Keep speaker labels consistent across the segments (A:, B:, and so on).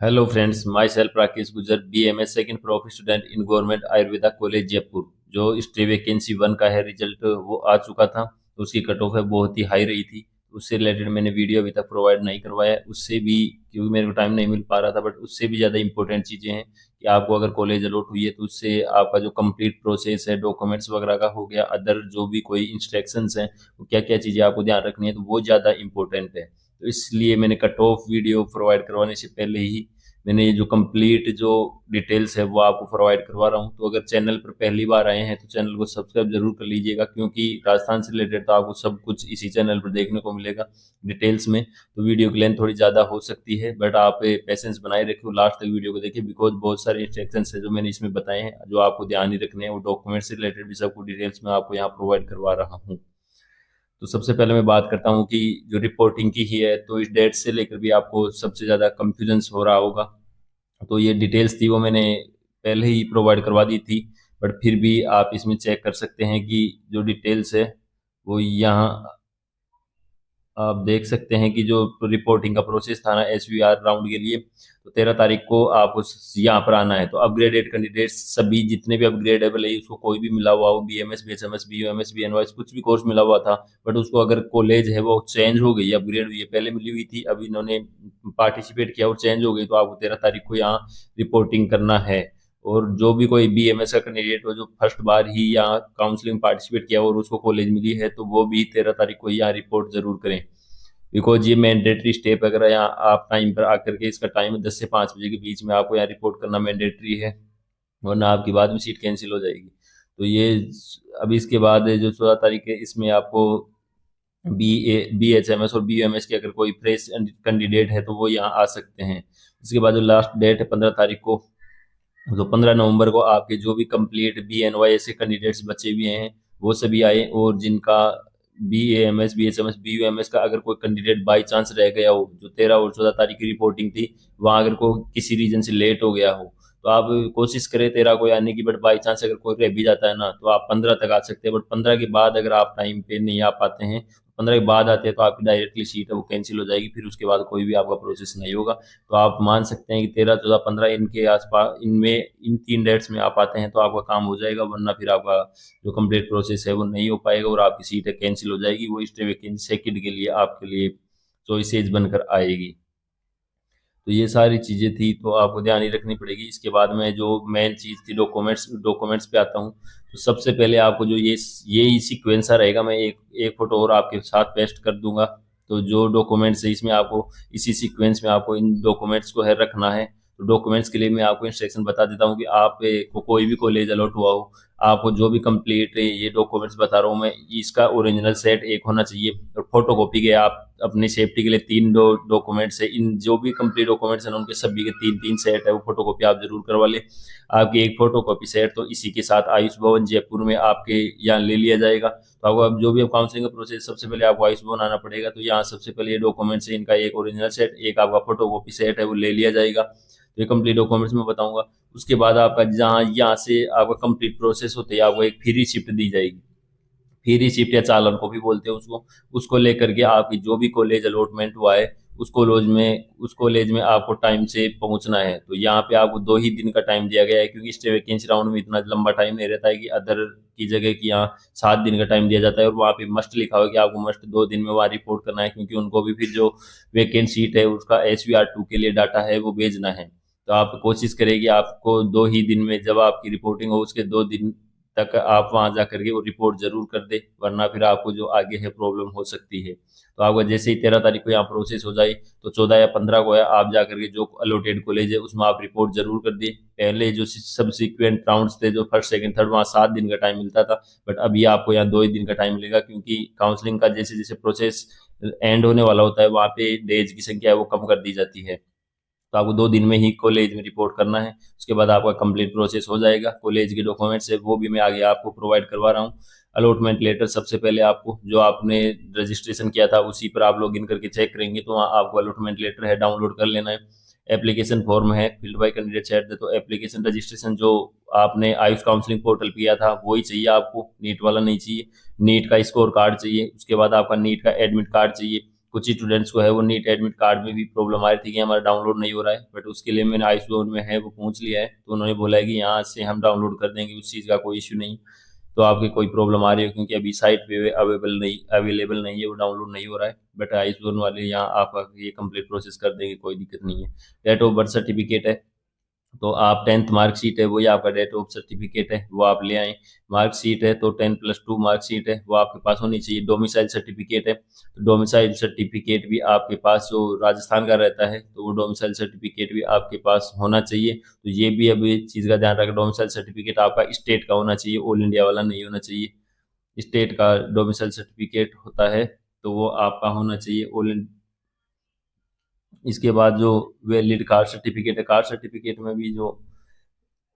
A: Hello friends, my self Rakesh गुजर, BMS second prof student in government Ayurveda college Jaipur. जो stay vacancy 1 का है result वो आ चुका था। तो उसकी कट ऑफ है बहुत ही हाई रही थी। उससे रिलेटेड मैंने वीडियो अभी तक प्रोवाइड नहीं करवाया है। उससे भी क्योंकि मेरे को टाइम नहीं मिल पा रहा था, बट उससे भी ज़्यादा इंपॉर्टेंट चीज़ें हैं कि आपको अगर कॉलेज अलॉट हुई है तो उससे आपका जो कंप्लीट प्रोसेस है डॉक्यूमेंट्स वगैरह का हो गया, अदर जो भी कोई इंस्ट्रक्शंस हैं, वो क्या क्या चीज़ें आपको ध्यान रखनी है, तो वो ज़्यादा इंपॉर्टेंट है। तो इसलिए मैंने कट ऑफ वीडियो प्रोवाइड करवाने से पहले ही मैंने ये जो कंप्लीट जो डिटेल्स है वो आपको प्रोवाइड करवा रहा हूँ। तो अगर चैनल पर पहली बार आए हैं तो चैनल को सब्सक्राइब जरूर कर लीजिएगा, क्योंकि राजस्थान से रिलेटेड तो आपको सब कुछ इसी चैनल पर देखने को मिलेगा डिटेल्स में। तो वीडियो की लेंथ थोड़ी ज़्यादा हो सकती है, बट आप पेशेंस बनाए रखिए, लास्ट तक वीडियो को देखिए, बिकॉज बहुत सारे इंस्ट्रक्शंस है जो मैंने इसमें बताए हैं जो आपको ध्यान ही रखने हैं। वो डॉक्यूमेंट से रिलेटेड भी सबको डिटेल्स में आपको यहाँ प्रोवाइड करवा रहा हूँ। तो सबसे पहले मैं बात करता हूँ कि जो रिपोर्टिंग की ही है, तो इस डेट से लेकर भी आपको सबसे ज़्यादा कंफ्यूजन हो रहा होगा। तो ये डिटेल्स थी वो मैंने पहले ही प्रोवाइड करवा दी थी, बट फिर भी आप इसमें चेक कर सकते हैं कि जो डिटेल्स है वो यहाँ आप देख सकते हैं कि जो रिपोर्टिंग का प्रोसेस था ना SVR राउंड के लिए, तो 13 तारीख को आपको यहाँ पर आना है। तो अपग्रेडेड कैंडिडेट्स सभी जितने भी अपग्रेडेबल है, उसको कोई भी मिला हुआ हो, BMS BHMS BUMS BNYS कुछ भी कोर्स मिला हुआ था, बट उसको अगर कॉलेज है वो चेंज हो गई, अपग्रेड हुई है, पहले मिली हुई थी, अब इन्होंने पार्टिसिपेट किया और चेंज हो गई, तो आपको 13 तारीख को यहाँ रिपोर्टिंग करना है। और जो भी कोई BMS का कैंडिडेट हो जो फर्स्ट बार ही यहाँ काउंसलिंग पार्टिसिपेट किया और उसको कॉलेज मिली है, तो वो भी 13 तारीख को यहाँ रिपोर्ट जरूर करें। बिकॉज ये मैंडेटरी स्टेप, अगर यहाँ आप टाइम पर आकर के, इसका टाइम 10 से 5 बजे के बीच में आपको यहाँ रिपोर्ट करना मैंडेटरी है, वरना आपकी बाद में सीट कैंसिल हो जाएगी। तो ये अभी इसके बाद जो 14 तारीख है, इसमें आपको BHMS और BUMS के अगर कोई फ्रेश कैंडिडेट है तो वो यहाँ आ सकते हैं। इसके बाद जो लास्ट डेट है 15 तारीख को, तो 15 नवंबर को आपके जो भी कंप्लीट BNY ऐसे कैंडिडेट्स बचे हुए हैं वो सभी आए, और जिनका BAMS BHMS BUMS का अगर कोई कैंडिडेट बाई चांस रह गया हो, जो 13 और 14 तारीख की रिपोर्टिंग थी, वहाँ अगर कोई किसी रीजन से लेट हो गया हो, तो आप कोशिश करें 13 को आने की, बट बाई चांस अगर कोई रह भी जाता है ना, तो आप 15 तक आ सकते हैं। बट 15 के बाद अगर आप टाइम पे नहीं आ पाते हैं, 15 के बाद आते हैं, तो आपकी डायरेक्टली सीट है वो कैंसिल हो जाएगी, फिर उसके बाद कोई भी आपका प्रोसेस नहीं होगा। तो आप मान सकते हैं कि 13 14 15 इनके आसपास, इनमें इन 3 डेट्स में आप आते हैं तो आपका काम हो जाएगा, वरना फिर आपका जो कंप्लीट प्रोसेस है वो नहीं हो पाएगा और आपकी सीट कैंसिल हो जाएगी। वो स्टे वैकेंसी सेकंड के लिए आपके लिए चॉइसेज बनकर आएगी। तो ये सारी चीज़ें थी, तो आपको ध्यान ही रखनी पड़ेगी। इसके बाद में जो मेन चीज़ थी, डॉक्यूमेंट्स डॉक्यूमेंट्स पे आता हूँ। तो सबसे पहले आपको जो ये ही सीक्वेंस रहेगा, मैं एक एक फोटो और आपके साथ पेस्ट कर दूंगा। तो जो डॉक्यूमेंट्स है इसमें आपको इसी सीक्वेंस में आपको इन डॉक्यूमेंट्स को है रखना है। तो डॉक्यूमेंट्स के लिए मैं आपको इंस्ट्रक्शन बता देता हूँ कि आप को कोई भी कॉलेज अलॉट हुआ हो, आपको जो भी कंप्लीट ये डॉक्यूमेंट्स बता रहा हूँ मैं, इसका ओरिजिनल सेट एक होना चाहिए, और फोटो कॉपी के आप अपनी सेफ्टी के लिए 3 डॉक्यूमेंट्स है, इन जो भी कंप्लीट डॉक्यूमेंट्स हैं उनके सभी के 3 3 सेट है, वो फोटो कॉपी आप जरूर करवा लें। आपकी एक फोटो कॉपी सेट तो इसी के साथ आयुष भवन जयपुर में आपके यहाँ ले लिया जाएगा। तो आपको अब जो भी काउंसलिंग का प्रोसेस, सबसे पहले आपको आयुष भवन आना पड़ेगा। तो यहाँ सबसे पहले ये डॉक्यूमेंट्स है, इनका एक ओरिजिनल सेट, एक आपका फोटो कॉपी सेट है, वो ले लिया जाएगा। तो ये कंप्लीट डॉक्यूमेंट्स में बताऊंगा। उसके बाद आपका जहाँ यहाँ से आपका कंप्लीट प्रोसेस होते ही आपको एक फ्री रिसिप्ट दी जाएगी। फ्री रिसिप्ट या चालान को भी बोलते हैं उसको लेकर के आपकी जो भी कॉलेज अलॉटमेंट हुआ है उस कॉलेज में आपको टाइम से पहुंचना है। तो यहाँ पे आपको 2 ही दिन का टाइम दिया गया है, क्योंकि स्टे वैकेंसी राउंड में इतना लंबा टाइम नहीं रहता है कि अदर की जगह की यहाँ 7 दिन का टाइम दिया जाता है, और वहाँ पे मस्ट लिखा हुआ है कि आपको मस्ट 2 दिन में वहाँ रिपोर्ट करना है, क्योंकि उनको भी फिर जो वैकेंट सीट है उसका SVR2 के लिए डाटा है वो भेजना है। तो आप कोशिश करें कि आपको 2 ही दिन में, जब आपकी रिपोर्टिंग हो उसके 2 दिन तक आप वहां जा करके वो रिपोर्ट जरूर कर दे, वरना फिर आपको जो आगे है प्रॉब्लम हो सकती है। तो आपका जैसे ही 13 तारीख को यहाँ प्रोसेस हो जाए, तो 14 या 15 को है आप जा करके जो अलॉटेड कॉलेज है उसमें आप रिपोर्ट जरूर कर दिए। पहले जो सब्सिक्वेंट राउंड्स थे, जो फर्स्ट सेकंड थर्ड, वहाँ 7 दिन का टाइम मिलता था, बट अभी आपको यहाँ 2 ही दिन का टाइम मिलेगा, क्योंकि काउंसलिंग का जैसे जैसे प्रोसेस एंड होने वाला होता है, वहाँ पे डेज की संख्या है वो कम कर दी जाती है। तो आपको 2 दिन में ही कॉलेज में रिपोर्ट करना है। उसके बाद आपका कंप्लीट प्रोसेस हो जाएगा। कॉलेज के डॉक्यूमेंट्स है वो भी मैं आगे आपको प्रोवाइड करवा रहा हूँ। अलॉटमेंट लेटर सबसे पहले आपको, जो आपने रजिस्ट्रेशन किया था उसी पर आप लॉगिन करके चेक करेंगे, तो वहाँ आपको अलॉटमेंट लेटर है डाउनलोड कर लेना है। एप्लीकेशन फॉर्म है फिल्ड बाय कैंडिडेट सेट, तो एप्लीकेशन रजिस्ट्रेशन जो आपने आयुष काउंसलिंग पोर्टल किया था वही चाहिए आपको, नीट वाला नहीं चाहिए। नीट का स्कोर कार्ड चाहिए। उसके बाद आपका नीट का एडमिट कार्ड चाहिए। कुछ स्टूडेंट्स को है वो नीट एडमिट कार्ड में भी प्रॉब्लम आ रही थी कि हमारा डाउनलोड नहीं हो रहा है, बट उसके लिए मैंने आइसबोर्न में है वो पूछ लिया है, तो उन्होंने बोला है कि यहाँ से हम डाउनलोड कर देंगे, उस चीज़ का कोई इश्यू नहीं। तो आपकी कोई प्रॉब्लम आ रही है क्योंकि अभी साइट पे अवेलेबल नहीं है, वो डाउनलोड नहीं हो रहा है, बट आइसबोर्न वाले यहाँ आपका ये कंप्लीट प्रोसेस कर देंगे, कोई दिक्कत नहीं है। डेट ऑफ बर्थ सर्टिफिकेट है, तो आप 10th मार्कशीट है वही आपका डेट ऑफ सर्टिफिकेट है, वो आप ले आएँ। मार्कशीट है तो 10+2 मार्कशीट है वो आपके पास होनी चाहिए। डोमिसाइल सर्टिफिकेट है, तो डोमिसाइल सर्टिफिकेट भी आपके पास जो राजस्थान का रहता है तो वो डोमिसाइल सर्टिफिकेट भी आपके पास होना चाहिए। तो ये भी अभी चीज़ का ध्यान रखें, डोमिसाइल सर्टिफिकेट आपका स्टेट का होना चाहिए, ऑल इंडिया वाला नहीं होना चाहिए। स्टेट का डोमिसाइल सर्टिफिकेट होता है तो वो आपका होना चाहिए ऑल। इसके बाद जो वैलिड कास्ट सर्टिफिकेट है, कास्ट सर्टिफिकेट में भी जो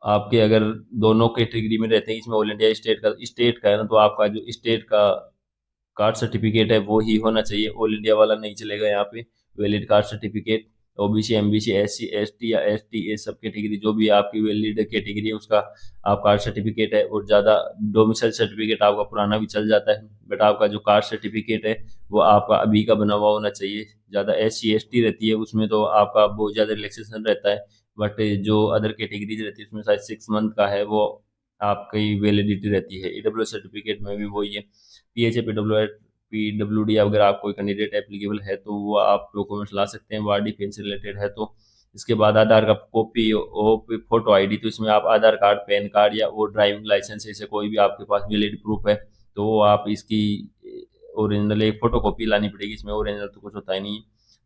A: आपके अगर दोनों कैटेगरी में रहते हैं, इसमें ऑल इंडिया स्टेट का है ना, तो आपका जो स्टेट का कास्ट सर्टिफिकेट है वो ही होना चाहिए, ऑल इंडिया वाला नहीं चलेगा यहाँ पे। Valid caste certificate OBC MBC SC ST या एसटी ये सब कैटेगरी जो भी आपकी वैलिड कैटेगरी है उसका आप कास्ट सर्टिफिकेट है। और ज़्यादा डोमिसाइल सर्टिफिकेट आपका पुराना भी चल जाता है, बट आपका जो कास्ट सर्टिफिकेट है वो आपका अभी का बना हुआ होना चाहिए। ज़्यादा एससी एसटी रहती है उसमें तो आपका बहुत ज़्यादा रिलैक्सेशन रहता है, बट जो अदर कैटेगरीज रहती है उसमें शायद 6 मंथ का है वो आपकी वैलिडिटी रहती है। ईडब्ल्यू सर्टिफिकेट में भी वही है। पीएचए पीडब्ल्यूडी अगर आप कोई कैंडिडेट एप्लीकेबल है तो वो आप डॉक्यूमेंट्स ला सकते हैं, वार डिफेंस से रिलेटेड है तो। इसके बाद आधार का कॉपी और फोटो आईडी, तो इसमें आप आधार कार्ड पैन कार्ड या वो ड्राइविंग लाइसेंस ऐसे कोई भी आपके पास वैलिड प्रूफ है तो वो आप इसकी ओरिजिनल एक फ़ोटो कॉपी लानी पड़ेगी, इसमें ओरिजिनल तो कुछ होता ही नहीं है।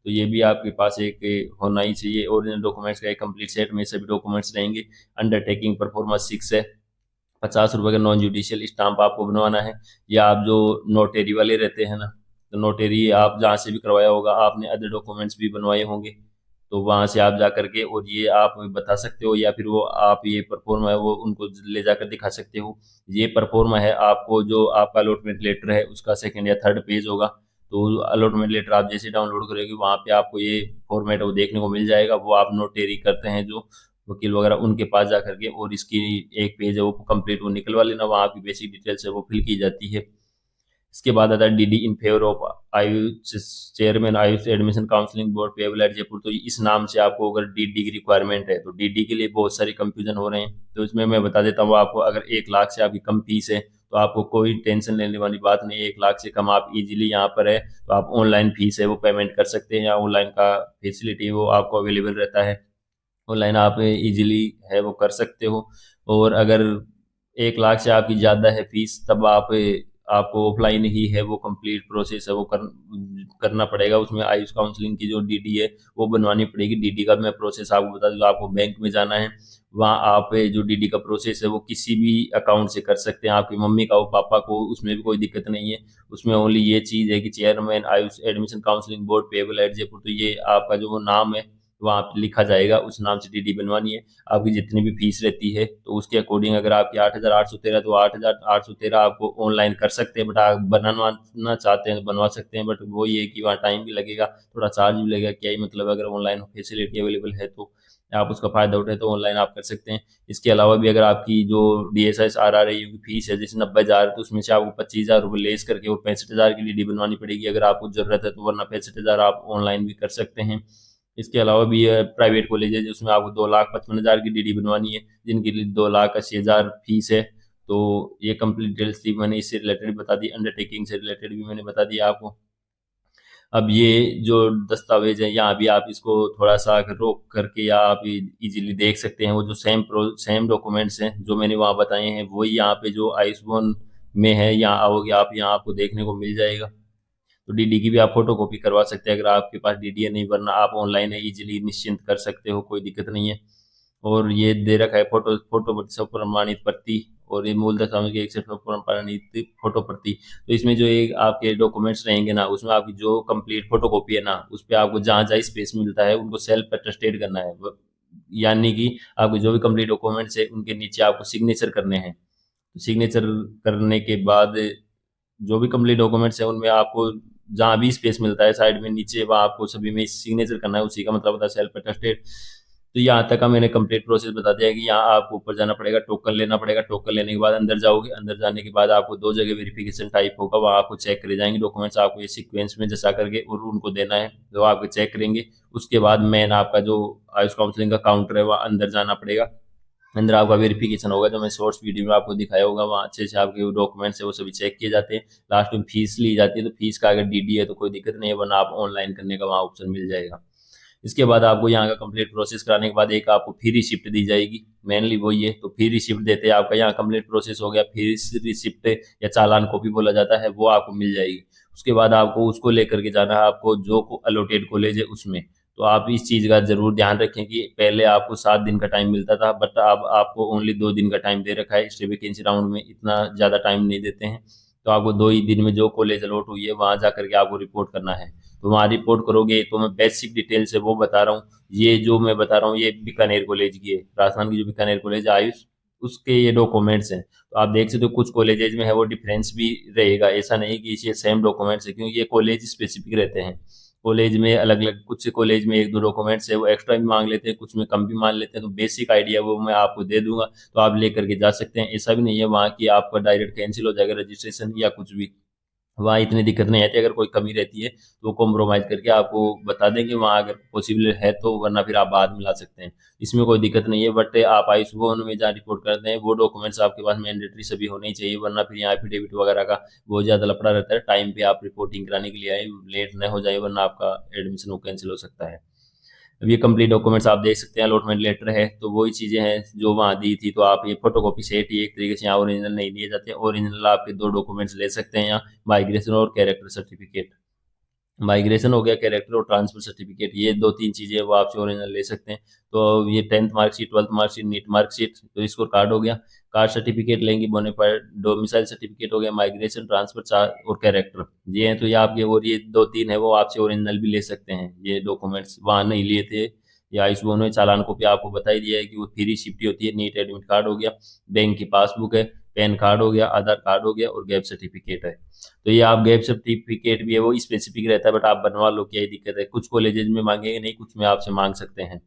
A: तो ये भी आपके पास एक होना ही चाहिए। ओरिजिनल डॉक्यूमेंट्स का एक कंप्लीट सेट में सभी डॉक्यूमेंट्स रहेंगे। अंडरटेकिंग परफॉर्मेंस 6 है, 50 रुपये का नॉन जुडिशियल स्टाम्प आपको बनवाना है। या आप जो नोटेरी वाले रहते हैं ना, तो नोटेरी आप जहाँ से भी करवाया होगा आपने अदर डॉक्यूमेंट्स भी बनवाए होंगे, तो वहाँ से आप जा करके और ये आप बता सकते हो, या फिर वो आप ये परफॉर्मा है वो उनको ले जाकर दिखा सकते हो। ये परफॉर्मा है आपको जो आपका अलॉटमेंट लेटर है उसका सेकंड या थर्ड पेज होगा, तो अलॉटमेंट लेटर आप जैसे डाउनलोड करोगे वहाँ पे आपको ये फॉर्मेट वो देखने को मिल जाएगा। वो आप नोटेरी करते हैं जो वकील वगैरह उनके पास जा करके और इसकी एक पेज है वो कंप्लीट वो निकलवा लेना, वहाँ आपकी बेसिक डिटेल्स है वो फिल की जाती है। इसके बाद आता है DD in favour of Ayush chairman Ayush admission counselling board payable eight Jaipur. तो इस नाम से आपको अगर डीडी की रिक्वायरमेंट है तो डीडी के लिए बहुत सारे कंफ्यूजन हो रहे हैं, तो इसमें मैं बता देता हूँ आपको। अगर 1 लाख से आपकी कम फीस है तो आपको कोई टेंशन लेने वाली बात नहीं है। 1 लाख से कम आप इजीली यहाँ पर है तो आप ऑनलाइन फीस है वो पेमेंट कर सकते हैं, या ऑनलाइन का फैसिलिटी वो आपको अवेलेबल रहता है, ऑनलाइन आप इजीली है वो कर सकते हो। और अगर 1 लाख से आपकी ज़्यादा है फीस तब आपको ऑफलाइन ही है वो कंप्लीट प्रोसेस है वो करना पड़ेगा। उसमें आयुष काउंसलिंग की जो डीडी है वो बनवानी पड़ेगी। डीडी का मैं प्रोसेस आपको बता दूँ, आपको बैंक में जाना है, वहाँ आप जो डीडी का प्रोसेस है वो किसी भी अकाउंट से कर सकते हैं, आपकी मम्मी का हो पापा को, उसमें भी कोई दिक्कत नहीं है। उसमें ओनली ये चीज़ है कि chairman Ayush admission counselling board payable eight Jaipur, तो ये आपका जो वो नाम है वहाँ पे लिखा जाएगा, उस नाम से डीडी बनवानी है। आपकी जितनी भी फीस रहती है तो उसके अकॉर्डिंग अगर आपकी 8,813 तो 8,813 आपको ऑनलाइन कर सकते हैं, बट आप बनवाना चाहते हैं तो बनवा सकते हैं, बट वो ये है कि वहाँ टाइम भी लगेगा, थोड़ा चार्ज भी लगेगा। क्या ही मतलब अगर ऑनलाइन फैसिलिटी अवेलेबल है तो आप उसका फ़ायदा उठाए तो ऑनलाइन आप कर सकते हैं। इसके अलावा भी अगर आपकी जो DSS RRI की फीस है जैसे 90,000 तो उसमें से आपको 25,000 रुपये लेस करके वो 65,000 की डीडी बनवानी पड़ेगी अगर आपको ज़रूरत है तो, वरना 65,000 आप ऑनलाइन भी कर सकते हैं। इसके अलावा भी प्राइवेट कॉलेज है जिसमें आपको 2,55,000 की डीडी बनवानी है, जिनके लिए 2,80,000 फीस है। तो ये कंप्लीट डिटेल्स थी, मैंने इससे रिलेटेड बता दी, अंडरटेकिंग से रिलेटेड भी मैंने बता दिया आपको। अब ये जो दस्तावेज है यहाँ भी आप इसको थोड़ा सा रोक करके या आप इजीली देख सकते हैं। वो जो सेम डॉक्यूमेंट्स हैं जो मैंने वहाँ बताए हैं वही यहाँ पे जो आयुष्मान में है, यहाँ आओगे आप यहाँ आपको देखने को मिल जाएगा। तो डीडी की भी आप फोटो कॉपी करवा सकते हैं अगर आपके पास डीडी है, नहीं वरना आप ऑनलाइन है इजीली निश्चिंत कर सकते हो, कोई दिक्कत नहीं है। और ये दे रखा है फोटो फोटो सब प्रमाणित प्रति, और ये मूल दस्तावेज के एक सेट प्रमाणित फोटो प्रति। तो इसमें जो एक आपके डॉक्यूमेंट्स रहेंगे ना उसमें आपकी जो कंप्लीट फोटो कॉपी है ना उस पर आपको जहाँ जहाँ स्पेस मिलता है उनको सेल्फ अटेस्टेड करना है, यानी कि आपके जो भी कंप्लीट डॉक्यूमेंट्स है उनके नीचे आपको सिग्नेचर करने हैं। तो सिग्नेचर करने के बाद जो भी कंप्लीट डॉक्यूमेंट्स है उनमें आपको जहाँ भी स्पेस मिलता है साइड में नीचे वहाँ आपको सभी में सिग्नेचर करना है, उसी का मतलब होता है सेल्फ अटेस्टेड। तो यहाँ तक का मैंने कंप्लीट प्रोसेस बता दिया कि यहाँ आपको ऊपर जाना पड़ेगा, टोकन लेना पड़ेगा, टोकन लेने के बाद अंदर जाओगे, अंदर जाने के बाद आपको 2 जगह वेरिफिकेशन टाइप होगा, वहाँ आपको चेक करे जाएंगे डॉक्यूमेंट्स, आपको ये सीक्वेंस में जैसा करके और उनको देना है, जो आपको चेक करेंगे। उसके बाद मेन आपका जो आयुष काउंसलिंग का काउंटर है वहाँ अंदर जाना पड़ेगा, अंदर आपका वेरिफिकेशन होगा, जो मैं शॉर्ट्स वीडियो में आपको दिखाया होगा, वहाँ अच्छे से आपके डॉक्यूमेंट्स है वो सभी चेक किए जाते हैं। लास्ट में फीस ली जाती है, तो फीस का अगर डीडी है तो कोई दिक्कत नहीं है, वरना आप ऑनलाइन करने का वहाँ ऑप्शन मिल जाएगा। इसके बाद आपको यहाँ का कंप्लीट प्रोसेस कराने के बाद एक आपको फ्री रिसिप्ट दी जाएगी, मेनली वही है। तो फ्री रिसिप्ट देते हैं, आपका यहाँ कंप्लीट प्रोसेस हो गया, फ्री रिसिप्ट या चालान कॉपी बोला जाता है, वो आपको मिल जाएगी। उसके बाद आपको उसको लेकर के जाना है, आपको जो अलॉटेड कॉलेज है उसमें। तो आप इस चीज़ का ज़रूर ध्यान रखें कि पहले आपको 7 दिन का टाइम मिलता था, बट अब आपको ओनली 2 दिन का टाइम दे रखा है। इस वैकेंसी राउंड में इतना ज़्यादा टाइम नहीं देते हैं, तो आपको 2 ही दिन में जो कॉलेज अलॉट हुई है वहाँ जा करके आपको रिपोर्ट करना है। तो वहाँ रिपोर्ट करोगे, तो मैं बेसिक डिटेल से वो बता रहा हूँ। ये जो मैं बता रहा हूँ ये बीकानेर कॉलेज की है, राजस्थान की जो बीकानेर कॉलेज है आयुष, उसके ये डॉक्यूमेंट्स हैं। तो आप देख सकते हो कुछ कॉलेजेज में है वो डिफरेंस भी रहेगा, ऐसा नहीं कि ये सेम डॉक्यूमेंट्स है, क्योंकि ये कॉलेज स्पेसिफिक रहते हैं। कॉलेज में अलग अलग, कुछ कॉलेज में 1-2 डॉक्यूमेंट्स है वो एक्स्ट्रा भी मांग लेते हैं, कुछ में कम भी मांग लेते हैं। तो बेसिक आइडिया वो मैं आपको दे दूंगा, तो आप लेकर के जा सकते हैं। ऐसा भी नहीं है वहाँ की आपका डायरेक्ट कैंसिल हो जाएगा रजिस्ट्रेशन या कुछ भी, वहाँ इतनी दिक्कत नहीं आती। अगर कोई कमी रहती है तो वो कॉम्प्रोमाइज़ करके आपको बता देंगे वहाँ, अगर पॉसिबल है तो, वरना फिर आप बाद में ला सकते हैं, इसमें कोई दिक्कत नहीं है। बट आप आयुष भवन में जहाँ रिपोर्ट करते हैं वो डॉक्यूमेंट्स आपके पास मैंडेटरी सभी होने ही चाहिए, वरना फिर यहाँ एफिडेविट वगैरह का बहुत ज़्यादा लफड़ा रहता है। टाइम पे आप रिपोर्टिंग कराने के लिए आए, लेट न हो जाए, वरना आपका एडमिशन वो कैंसिल हो सकता है। अब ये कंप्लीट डॉक्यूमेंट्स आप देख सकते हैं, अलॉटमेंट लेटर है, तो वही चीज़ें हैं जो वहाँ दी थी। तो आप ये फोटोकॉपी सेट ही एक तरीके से यहाँ ओरिजिनल नहीं लिए जाते, ओरिजिनल आपके 2 डॉक्यूमेंट्स ले सकते हैं यहाँ, माइग्रेशन और कैरेक्टर सर्टिफिकेट। माइग्रेशन हो गया, कैरेक्टर और ट्रांसफर सर्टिफिकेट, ये 2-3 चीज़ें वो आपसे ओरिजिनल ले सकते हैं। तो ये 10th marksheet, 12th marksheet, NEET marksheet, तो स्कोर कार्ड हो गया, कास्ट सर्टिफिकेट लेंगे, बोनाफाइड डोमिसाइल सर्टिफिकेट हो गया, माइग्रेशन, ट्रांसफर और कैरेक्टर, ये हैं। तो ये आपके, और ये 2-3 है वो आपसे ओरिजिनल भी ले सकते हैं, ये डॉक्यूमेंट्स वहाँ नहीं लिए थे। या इस दोनों चालान कॉपी आपको बता ही दिया है कि वो फ्री शिफ्ट होती है। नीट एडमिट कार्ड हो गया, बैंक की पासबुक है, पैन कार्ड हो गया, आधार कार्ड हो गया और गैप सर्टिफिकेट है। तो ये आप गैप सर्टिफिकेट भी है वो स्पेसिफिक रहता है, बट आप बनवा लो, क्या ही दिक्कत है। कुछ कॉलेजेज में मांगेंगे नहीं, कुछ में आपसे मांग सकते हैं।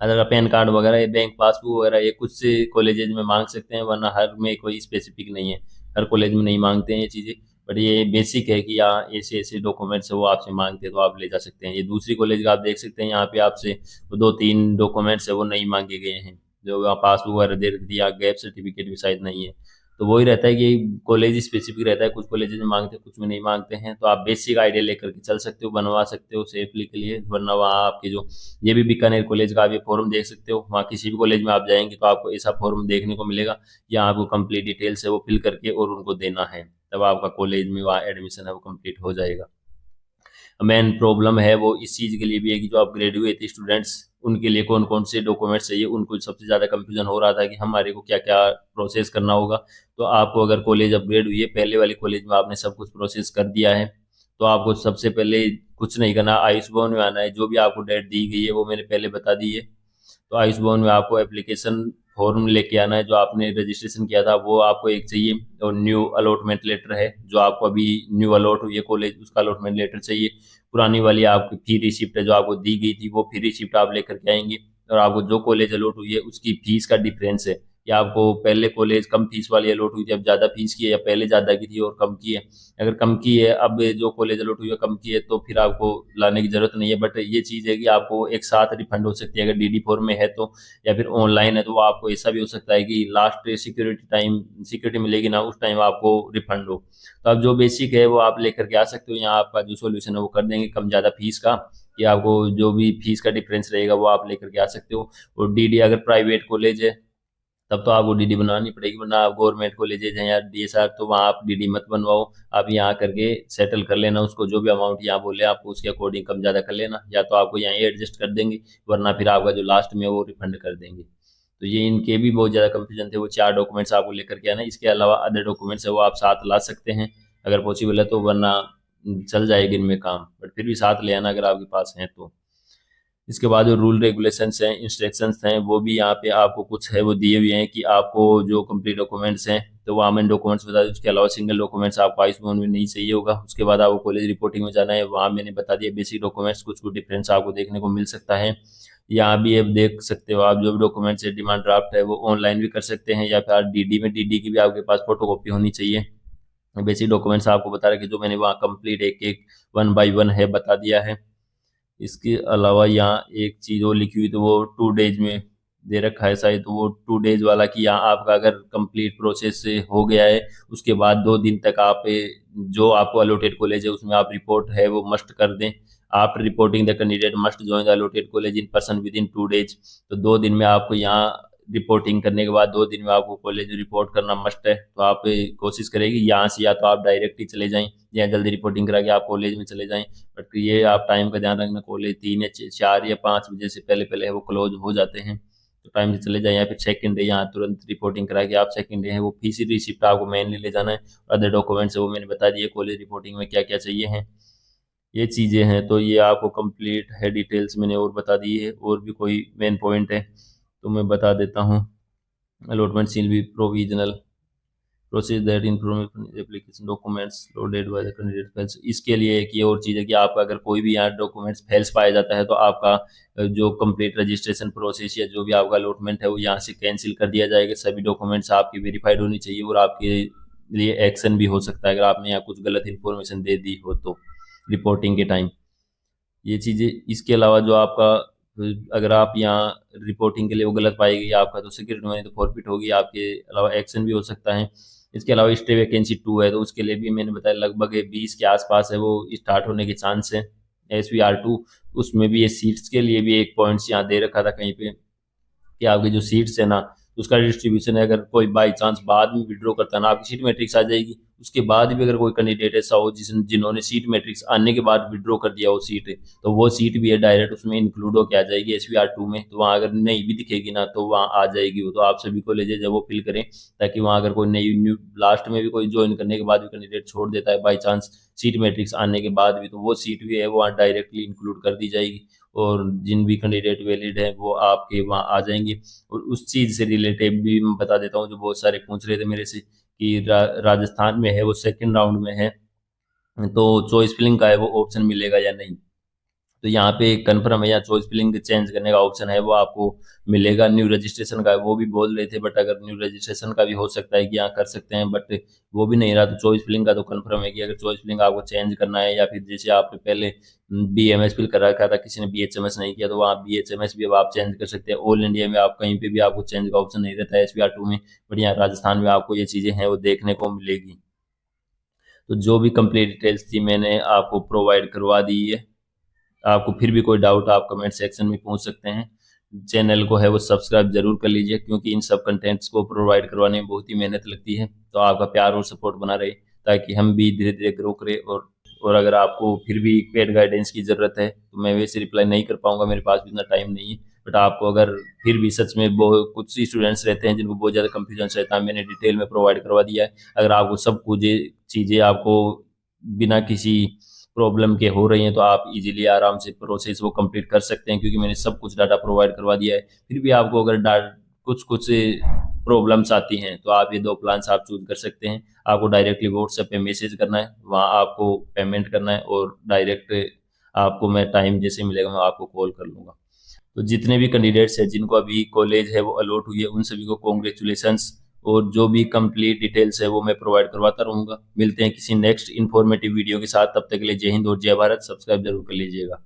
A: अगर पैन कार्ड वगैरह ये बैंक पासबुक वगैरह ये कुछ से कॉलेजेज में मांग सकते हैं, वरना हर में कोई स्पेसिफिक नहीं है, हर कॉलेज में नहीं मांगते हैं ये चीज़ें। बट ये बेसिक है कि यहाँ ऐसे ऐसे डॉक्यूमेंट्स है वो आपसे मांगते हैं, तो आप ले जा सकते हैं। ये दूसरी कॉलेज का आप देख सकते हैं, यहाँ पे आपसे वो 2-3 डॉक्यूमेंट्स है वो नहीं मांगे गए हैं, जो वहाँ पासबुक वगैरह दे रखी है, गैप सर्टिफिकेट भी शायद नहीं है। तो वही रहता है कि कॉलेज स्पेसिफिक रहता है, कुछ कॉलेजेस में मांगते हैं, कुछ में नहीं मांगते हैं। तो आप बेसिक आइडिया लेकर के चल सकते हो, बनवा सकते हो सेफली के लिए, वरना वहाँ आपके जो, ये भी बीकानेर कॉलेज का आप ये फॉर्म देख सकते हो। वहाँ किसी भी कॉलेज में आप जाएंगे तो आपको ऐसा फॉर्म देखने को मिलेगा, यहाँ आपको कंप्लीट डिटेल्स है वो फिल करके और उनको देना है, तब आपका कॉलेज में वहाँ एडमिशन है वो कंप्लीट हो जाएगा। मेन प्रॉब्लम है वो इस चीज़ के लिए भी है कि जो आप ग्रेजुएट स्टूडेंट्स, उनके लिए कौन कौन से डॉक्यूमेंट्स चाहिए, उनको सबसे ज़्यादा कंफ्यूजन हो रहा था कि हमारे को क्या क्या प्रोसेस करना होगा। तो आपको अगर कॉलेज अपग्रेड हुई है, पहले वाले कॉलेज में आपने सब कुछ प्रोसेस कर दिया है, तो आपको सबसे पहले कुछ नहीं करना, आयुष भवन में आना है। जो भी आपको डेट दी गई है वो मैंने पहले बता दी है। तो आयुष भवन में आपको एप्लीकेशन फॉर्म लेके आना है, जो आपने रजिस्ट्रेशन किया था वो आपको एक चाहिए, और न्यू अलॉटमेंट लेटर है, जो आपको अभी न्यू अलॉट हुई है कॉलेज, उसका अलॉटमेंट लेटर चाहिए। पुरानी वाली आपकी फी रिसिप्ट है जो आपको दी गई थी, वो फी रिसिप्ट आप लेकर के आएंगे। और आपको जो कॉलेज अलॉट हुई है उसकी फीस का डिफरेंस है, या आपको पहले कॉलेज कम फीस वाली अलॉट हुई थी, अब ज़्यादा फीस की है, या पहले ज़्यादा की थी और कम की है। अगर कम की है, अब जो कॉलेज अलॉट हुई है कम की है, तो फिर आपको लाने की ज़रूरत नहीं है। बट ये चीज़ है कि आपको एक साथ रिफंड हो सकती है, अगर डीडी फॉर्म में है तो, या फिर ऑनलाइन है तो। आपको ऐसा भी हो सकता है कि लास्ट सिक्योरिटी मिलेगी ना, उस टाइम आपको रिफंड हो। तो आप जो बेसिक है वो आप लेकर के आ सकते हो, यहाँ आपका जो सोल्यूशन है वो कर देंगे कम ज़्यादा फीस का, कि आपको जो भी फीस का डिफरेंस रहेगा वो आप लेकर के आ सकते हो। और डीडी अगर प्राइवेट कॉलेज है तब तो आपको डीडी बनानी पड़ेगी, वरना आप गवर्नमेंट कॉलेजेज हैं या डीएसआर, तो वहाँ आप डीडी मत बनवाओ। आप यहाँ करके सेटल कर लेना उसको, जो भी अमाउंट यहाँ बोले आपको उसके अकॉर्डिंग कम ज़्यादा कर लेना, या तो आपको यहाँ एडजस्ट कर देंगे, वरना फिर आपका जो लास्ट में वो रिफंड कर देंगे। तो ये इनके भी बहुत ज़्यादा कंफ्यूजन थे, वो 4 डॉक्यूमेंट्स आपको लेकर के आना। इसके अलावा अदर डॉक्यूमेंट्स है वो आप साथ ला सकते हैं अगर पॉसिबल है तो, वरना चल जाएगी इनमें काम, बट फिर भी साथ ले आना अगर आपके पास हैं तो। इसके बाद जो रूल रेगुलेशंस हैं, इंस्ट्रक्शंस हैं, वो भी यहाँ पे आपको कुछ है वो दिए हुए हैं कि आपको जो कंप्लीट डॉक्यूमेंट्स हैं, तो वो आमेन डॉक्यूमेंट्स बता दें। उसके अलावा सिंगल डॉक्यूमेंट्स आपको आयुष भवन में नहीं चाहिए होगा। उसके बाद आपको कॉलेज रिपोर्टिंग में जाना है, वहाँ मैंने बता दिया बेसिक डॉक्यूमेंट्स, कुछ कुछ डिफरेंस आपको देखने को मिल सकता है। यहाँ भी आप देख सकते हो, आप जो भी डॉक्यूमेंट्स है डिमांड ड्राफ्ट है वो ऑनलाइन भी कर सकते हैं, या फिर डीडी में, डीडी की भी आपके पास फोटो कॉपी होनी चाहिए। बेसिक डॉक्यूमेंट्स आपको बता रहे कि जो मैंने वहाँ कंप्लीट एक एक 1 बाय 1 है बता दिया है। इसके अलावा यहाँ एक चीज़ और लिखी हुई, तो वो 2 डेज में दे रखा है शायद, तो वो 2 डेज वाला कि यहाँ आपका अगर कंप्लीट प्रोसेस से हो गया है, उसके बाद 2 दिन तक आप जो आपको अलॉटेड कॉलेज है उसमें आप रिपोर्ट है वो मस्ट कर दें। After reporting the candidate must join the allotted college in person with in 2 days. तो 2 दिन में आपको यहाँ रिपोर्टिंग करने के बाद 2 दिन में आपको कॉलेज रिपोर्ट करना मस्ट है। तो आप कोशिश करेगी यहाँ से या तो आप डायरेक्ट ही चले जाएं, या जल्दी रिपोर्टिंग करा के आप कॉलेज में चले जाएं। बट ये आप टाइम का ध्यान रखना, कॉलेज 3 या 4 या 5 बजे से पहले पहले वो क्लोज हो जाते हैं, तो टाइम से चले जाएं। या फिर सेकंड डे यहाँ तुरंत रिपोर्टिंग करा के आप सेकंड डे है वो फीस रिसिप्ट आपको मेनली ले जाना है। अदर डॉक्यूमेंट्स है वो मैंने बता दिए कॉलेज रिपोर्टिंग में क्या क्या चाहिए हैं, ये चीज़ें हैं। तो ये आपको कंप्लीट है, डिटेल्स मैंने और बता दी है। और भी कोई मेन पॉइंट है तो मैं बता देता हूँ। allotment shall be provisional process that information application documents loaded by the candidate fails. इसके लिए एक ये और चीज़ है कि आपका अगर कोई भी यहाँ डॉक्यूमेंट्स फेल्स पाया जाता है तो आपका जो कंप्लीट रजिस्ट्रेशन प्रोसेस या जो भी आपका अलॉटमेंट है वो यहाँ से कैंसिल कर दिया जाएगा। सभी डॉक्यूमेंट्स आपकी वेरीफाइड होनी चाहिए, और आपके लिए एक्शन भी हो सकता है अगर आपने यहाँ कुछ गलत इन्फॉर्मेशन दे दी हो तो रिपोर्टिंग के टाइम। ये चीज़ें, इसके अलावा जो आपका अगर आप यहाँ रिपोर्टिंग के लिए वो गलत पाई गई आपका, तो सिक्योरिटी मनी तो फॉरफिट होगी, आपके अलावा एक्शन भी हो सकता है। इसके अलावा स्टे वैकेंसी 2 है, तो उसके लिए भी मैंने बताया लगभग 20 के आसपास है वो स्टार्ट होने के चांस है। SVR2 उसमें भी ये सीट्स के लिए भी एक पॉइंट्स यहाँ दे रखा था कहीं पे कि आपकी जो सीट्स है ना उसका डिस्ट्रीब्यूशन है, अगर कोई बाई चांस बाद में विड्रॉ करता है ना, आपकी सीट मैट्रिक्स आ जाएगी, उसके बाद भी अगर कोई कैंडिडेट ऐसा हो जिन्होंने सीट मैट्रिक्स आने के बाद विड्रॉ कर दिया वो सीट, तो वो सीट भी है डायरेक्ट उसमें इंक्लूड होकर आ जाएगी SVR2 में। तो वहाँ अगर नहीं भी दिखेगी ना तो वहाँ आ जाएगी वो। तो आप सभी को ले जाए जब वो फिल करें, ताकि वहाँ अगर कोई नई न्यू लास्ट में भी कोई ज्वाइन करने के बाद भी कैंडिडेट छोड़ देता है बाई चांस सीट मैट्रिक्स आने के बाद भी, तो वो सीट भी है वो वहाँ डायरेक्टली इंक्लूड कर दी जाएगी, और जिन भी कैंडिडेट वैलिड है वो आपके वहाँ आ जाएंगे। और उस चीज़ से रिलेटेड भी मैं बता देता हूँ जो बहुत सारे पूछ रहे थे मेरे से कि राजस्थान में है वो सेकंड राउंड में है, तो चॉइस फिलिंग का है वो ऑप्शन मिलेगा या नहीं। तो यहाँ पे कन्फर्म है, या चॉइस फिलिंग चेंज करने का ऑप्शन है वो आपको मिलेगा। न्यू रजिस्ट्रेशन का है वो भी बोल रहे थे, बट अगर न्यू रजिस्ट्रेशन का भी हो सकता है कि यहाँ कर सकते हैं, बट वो भी नहीं रहा। तो चॉइस फिलिंग का तो कन्फर्म है कि अगर चॉइस फिलिंग आपको चेंज करना है, या फिर जैसे आपने पहले BMS फिल कर रखा था, किसी ने BHMS नहीं किया, तो वहाँ BHMS भी अब आप चेंज कर सकते हैं। ऑल इंडिया में आप कहीं पे भी आपको चेंज का ऑप्शन नहीं रहता है SVR2 में, बट यहाँ राजस्थान में आपको ये चीज़ें हैं वो देखने को मिलेगी। तो जो भी कंप्लीट डिटेल्स थी मैंने आपको प्रोवाइड करवा दी है। आपको फिर भी कोई डाउट आप कमेंट सेक्शन में पूछ सकते हैं। चैनल को है वो सब्सक्राइब जरूर कर लीजिए, क्योंकि इन सब कंटेंट्स को प्रोवाइड करवाने में बहुत ही मेहनत लगती है। तो आपका प्यार और सपोर्ट बना रहे, ताकि हम भी धीरे धीरे ग्रो करें। और अगर आपको फिर भी पेड गाइडेंस की ज़रूरत है तो मैं वैसे रिप्लाई नहीं कर पाऊंगा, मेरे पास भी इतना टाइम नहीं है। बट आपको अगर फिर भी सच में बहुत कुछ स्टूडेंट्स रहते हैं जिनको बहुत ज़्यादा कंफ्यूजन रहता है, मैंने डिटेल में प्रोवाइड करवा दिया है। अगर आपको सब कुछ चीज़ें आपको बिना किसी प्रॉब्लम के हो रही हैं तो आप इजीली आराम से प्रोसेस वो कंप्लीट कर सकते हैं, क्योंकि मैंने सब कुछ डाटा प्रोवाइड करवा दिया है। फिर भी आपको अगर कुछ कुछ प्रॉब्लम्स आती हैं तो आप ये 2 प्लान्स आप चूज कर सकते हैं। आपको डायरेक्टली व्हाट्सएप पे मैसेज करना है, वहाँ आपको पेमेंट करना है, और डायरेक्ट आपको मैं टाइम जैसे मिलेगा मैं आपको कॉल कर लूँगा। तो जितने भी कैंडिडेट्स हैं जिनको अभी कॉलेज है वो अलॉट हुई है, उन सभी को कॉन्ग्रेचुलेसन्स। और जो भी कंप्लीट डिटेल्स है वो मैं प्रोवाइड करवाता रहूँगा। मिलते हैं किसी नेक्स्ट इन्फॉर्मेटिव वीडियो के साथ, तब तक के लिए जय हिंद और जय भारत। सब्सक्राइब जरूर कर लीजिएगा।